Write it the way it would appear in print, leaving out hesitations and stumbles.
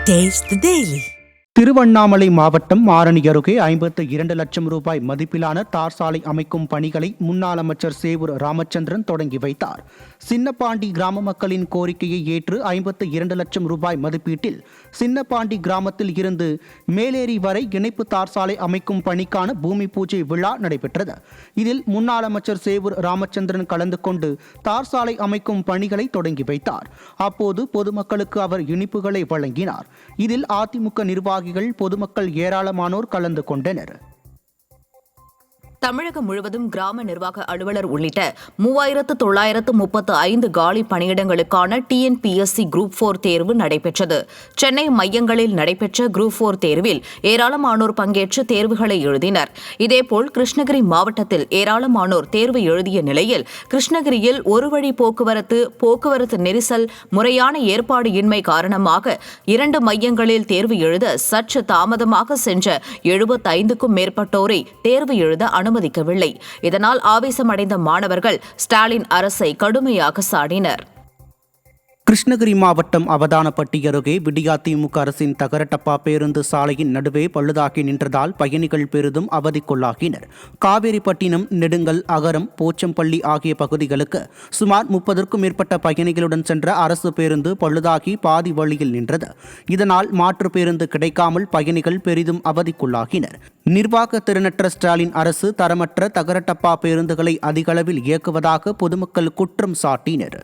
Taste the Daily. Tiruvannamalai மாவட்டம் ஆரணி அருகே 52 லட்சம் ரூபாய் மதிப்பிலான தார் சாலை அமைக்கும் பணிகளை முன்னாள் அமைச்சர் சேவூர் ராமச்சந்திரன் தொடங்கி வைத்தார். சின்னப்பாண்டி கிராம மக்களின் கோரிக்கையை ஏற்று 52 லட்சம் ரூபாய் மதிப்பீட்டில் சின்னப்பாண்டி கிராமத்தில் இருந்து மேலேரி வரை இணைப்பு தார் சாலை அமைக்கும் பணிக்கான பூமி பூஜை விழா நடைபெற்றது. இதில் முன்னாள் அமைச்சர் சேவூர் ராமச்சந்திரன் கலந்து கொண்டு தார் சாலை அமைக்கும் பணிகளை தொடங்கி வைத்தார். அப்போது பொதுமக்களுக்கு அவர் இனிப்புகளை வழங்கினார். இதில் அதிமுக நிர்வாகிகள் பொதுமக்கள் ஏராளமானோர் கலந்து கொண்டனர். தமிழகம் முழுவதும் கிராம நிர்வாக அலுவலர் உள்ளிட்ட 3935 காலி பணியிடங்களுக்கான டிஎன்பிஎஸ்சி குரூப் 4 தேர்வு நடைபெற்றது. சென்னை மையங்களில் நடைபெற்ற குரூப் 4 தேர்வில் ஏராளமானோர் பங்கேற்று தேர்வுகளை எழுதினர். இதேபோல் கிருஷ்ணகிரி மாவட்டத்தில் ஏராளமானோர் தேர்வு எழுதிய நிலையில் கிருஷ்ணகிரியில் ஒரு வழி போக்குவரத்து நெரிசல் முறையான ஏற்பாடு இன்மை காரணமாக 2 மையங்களில் தேர்வு எழுத சற்று தாமதமாக சென்ற 75க்கும் மேற்பட்டோரை தேர்வு எழுத அனுமதிக்கவில்லை. இதனால் ஆவேசமடைந்த மாணவர்கள் ஸ்டாலின் அரசை கடுமையாக சாடினர். கிருஷ்ணகிரி மாவட்டம் அவதானப்பட்டி அருகே விடியாதிமுக அரசின் தகரட்டப்பா பேருந்து சாலையின் நடுவே பழுதாகி நின்றதால் பயணிகள் பெரிதும் அவதிக்குள்ளாகினர். காவேரிப்பட்டினம், நெடுங்கல், அகரம், போச்சம்பள்ளி ஆகிய பகுதிகளுக்கு சுமார் 30க்கும் மேற்பட்ட பயணிகளுடன் சென்ற அரசு பேருந்து பழுதாகி பாதி வழியில் நின்றது. இதனால் மாற்று பேருந்து கிடைக்காமல் பயணிகள் பெரிதும் அவதிக்குள்ளாகினர். நிர்வாக திறனற்ற ஸ்டாலின் அரசு தரமற்ற தகரட்டப்பா பேருந்துகளை அதிகளவில் இயக்குவதாக பொதுமக்கள் குற்றம் சாட்டினர்.